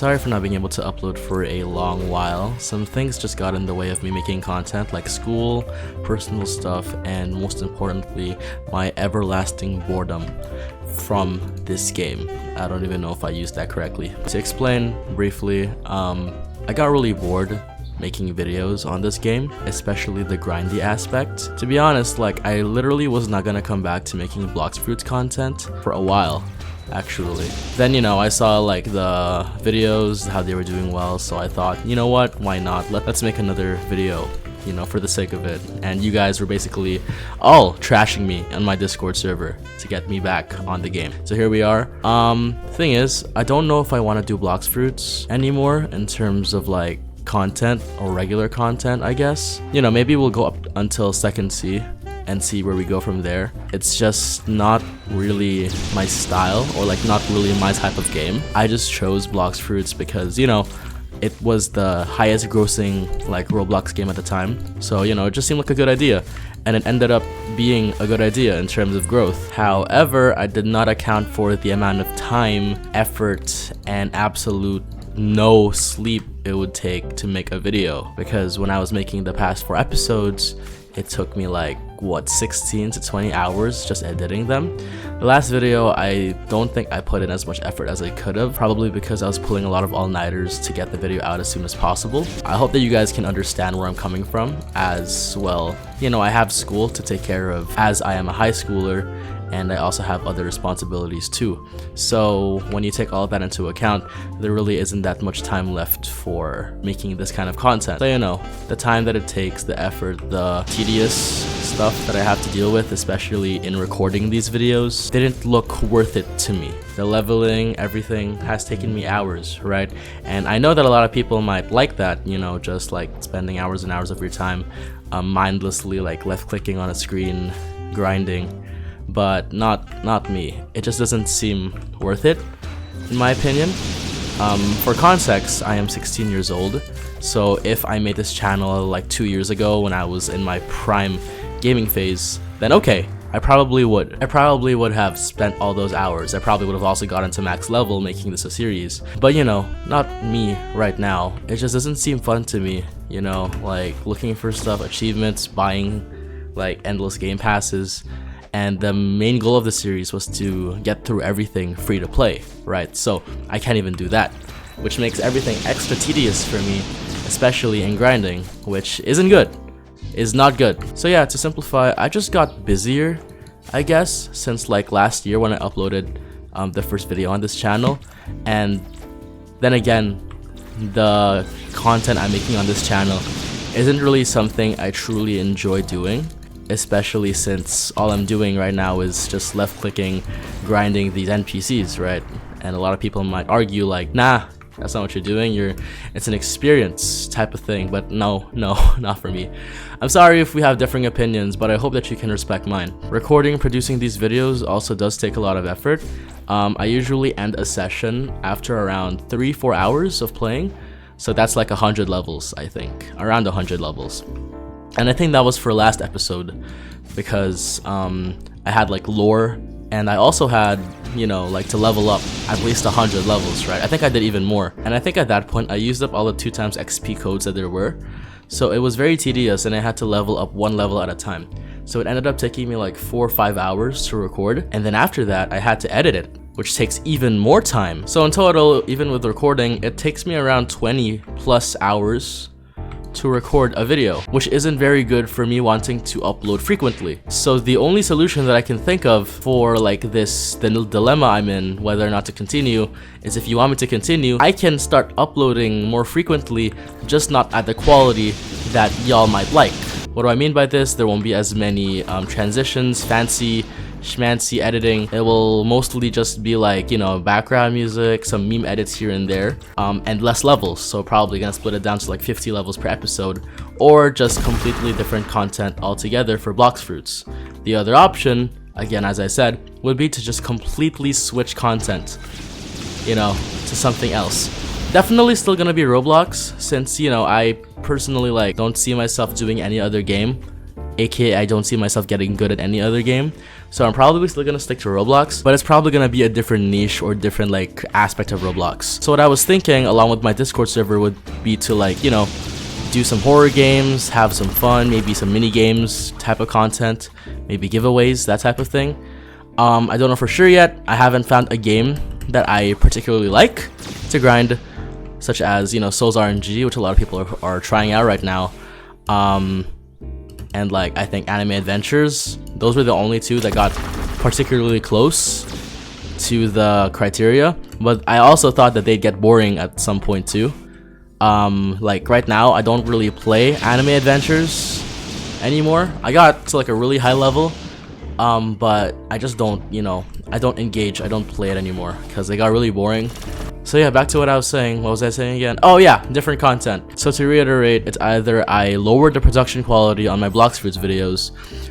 Sorry for not being able to upload for a long while. Some things just got in the way of me making content, like school, personal stuff, and most importantly, my everlasting boredom from this game. I don't even know if I used that correctly. To explain briefly, I got really bored making videos on this game, especially the grindy aspect. To be honest, like, I literally was not gonna come back to making blox fruits content for a while, actually. Then, you know, I saw like the videos, how they were doing well, so I thought, you know what, why not? Let's make another video, you know, for the sake of it. And you guys were basically all trashing me on my Discord server to get me back on the game. So here we are. Thing is, I don't know if I want to do blox fruits anymore in terms of like content or regular content, I guess. You know, maybe we'll go up until second C and see where we go from there. It's just not really my style, or like not really my type of game. I just chose blox fruits because, you know, it was the highest grossing like Roblox game at the time. So, you know, it just seemed like a good idea. And it ended up being a good idea in terms of growth. However, I did not account for the amount of time, effort, and absolute no sleep it would take to make a video. Because when I was making the past 4 episodes, it took me like, what, 16 to 20 hours just editing them. The last video, I don't think I put in as much effort as I could have, probably because I was pulling a lot of all-nighters to get the video out as soon as possible. I hope that you guys can understand where I'm coming from, as well. You know, I have school to take care of, as I am a high schooler, and I also have other responsibilities too. So when you take all of that into account, there really isn't that much time left for making this kind of content. So, you know, the time that it takes, the effort, the tedious stuff that I have to deal with, especially in recording these videos, didn't look worth it to me. The leveling, everything has taken me hours, right? And I know that a lot of people might like that, you know, just like spending hours and hours of your time mindlessly like left clicking on a screen, grinding. But not me. It just doesn't seem worth it, in my opinion. For context, I am 16 years old, so if I made this channel like 2 years ago when I was in my prime gaming phase, then okay, I probably would. I probably would have spent all those hours. I probably would have also gotten to max level making this a series. But, you know, not me right now. It just doesn't seem fun to me, you know, like looking for stuff, achievements, buying like endless game passes. And the main goal of the series was to get through everything free to play, right? So I can't even do that, which makes everything extra tedious for me, especially in grinding, which isn't good, is not good. So yeah, to simplify, I just got busier, I guess, since like last year when I uploaded the first video on this channel. And then again, the content I'm making on this channel isn't really something I truly enjoy doing, especially since all I'm doing right now is just left clicking, grinding these NPCs, right? And a lot of people might argue like, nah, that's not what you're doing, it's an experience type of thing. But no, not for me. I'm sorry if we have differing opinions, but I hope that you can respect mine. Recording and producing these videos also does take a lot of effort. I usually end a session after around 3-4 hours of playing, so that's like 100 levels, I think, around 100 levels. And I think that was for last episode, because I had like lore, and I also had, you know, like to level up at least 100 levels, right? I think I did even more. And I think at that point I used up all the 2x XP codes that there were. So it was very tedious, and I had to level up 1 level at a time. So it ended up taking me like 4 or 5 hours to record. And then after that, I had to edit it, which takes even more time. So in total, even with recording, it takes me around 20 plus hours to record a video, which isn't very good for me wanting to upload frequently. So the only solution that I can think of for like the dilemma I'm in, whether or not to continue, is if you want me to continue, I can start uploading more frequently, just not at the quality that y'all might like. What do I mean by this? There won't be as many transitions, fancy schmancy editing. It will mostly just be like, you know, background music, some meme edits here and there, and less levels. So probably gonna split it down to like 50 levels per episode, or just completely different content altogether for blox fruits. The other option, again, as I said, would be to just completely switch content, you know, to something else. Definitely still gonna be Roblox, since, you know, I personally like don't see myself doing any other game aka I don't see myself getting good at any other game. So I'm probably still gonna stick to Roblox, but it's probably gonna be a different niche or different like aspect of Roblox. So what I was thinking along with my Discord server would be to like, you know, do some horror games, have some fun, maybe some mini games type of content, maybe giveaways, that type of thing. I don't know for sure yet. I haven't found a game that I particularly like to grind, such as, you know, Souls RNG, which a lot of people are trying out right now. And like I think Anime Adventures, those were the only two that got particularly close to the criteria, but I also thought that they'd get boring at some point too. Like right now I don't really play Anime Adventures anymore. I got to like a really high level, but I just don't, you know, I don't engage, I don't play it anymore because they got really boring. So yeah, back to what I was saying. What was I saying again? Oh yeah, different content. So to reiterate, it's either I lowered the production quality on my Blox Fruits videos,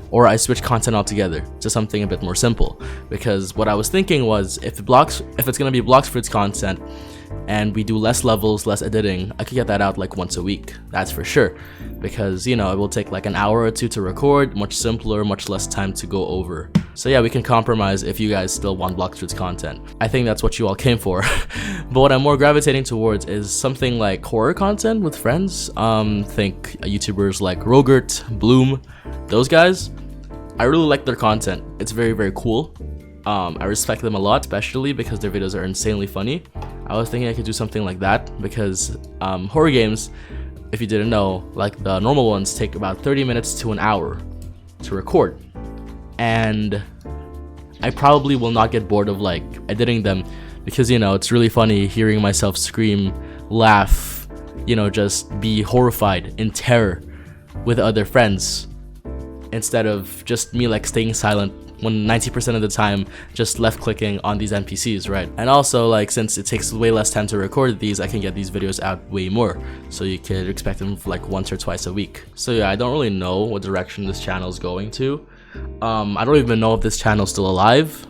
or I switch content altogether to something a bit more simple. Because what I was thinking was, if it's gonna be Blox Fruits content, and we do less levels, less editing, I could get that out like once a week. That's for sure. Because, you know, it will take like an hour or two to record, much simpler, much less time to go over. So yeah, we can compromise if you guys still want Blox Fruits content. I think that's what you all came for. But what I'm more gravitating towards is something like horror content with friends. Think YouTubers like Rogert, Bloom, those guys. I really like their content. It's very, very cool. I respect them a lot, especially because their videos are insanely funny. I was thinking I could do something like that because horror games, if you didn't know, like the normal ones take about 30 minutes to an hour to record. And I probably will not get bored of like editing them because, you know, it's really funny hearing myself scream, laugh, you know, just be horrified in terror with other friends instead of just me like staying silent when 90% of the time just left clicking on these NPCs, right? And also, like, since it takes way less time to record these, I can get these videos out way more, so you could expect them like once or twice a week. So yeah, I don't really know what direction this channel is going to. I don't even know if this channel is still alive,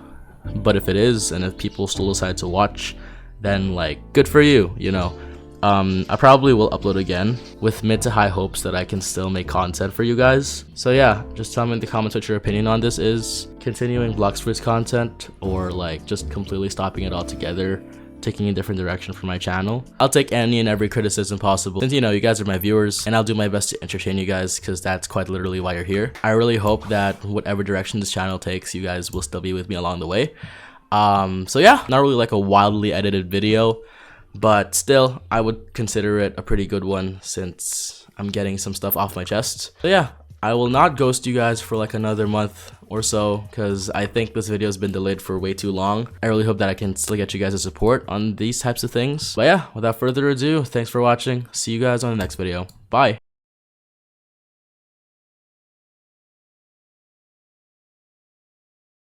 but if it is, and if people still decide to watch, then like good for you, you know. I probably will upload again with mid to high hopes that I can still make content for you guys. So yeah, just tell me in the comments what your opinion on this is. Continuing Blox Fruits content, or like just completely stopping it altogether, taking a different direction for my channel. I'll take any and every criticism possible, since, you know, you guys are my viewers, and I'll do my best to entertain you guys because that's quite literally why you're here. I really hope that whatever direction this channel takes, you guys will still be with me along the way. So yeah, not really like a wildly edited video, but still, I would consider it a pretty good one since I'm getting some stuff off my chest. So yeah, I will not ghost you guys for like another month or so because I think this video has been delayed for way too long. I really hope that I can still get you guys' support on these types of things. But yeah, without further ado, thanks for watching. See you guys on the next video. Bye!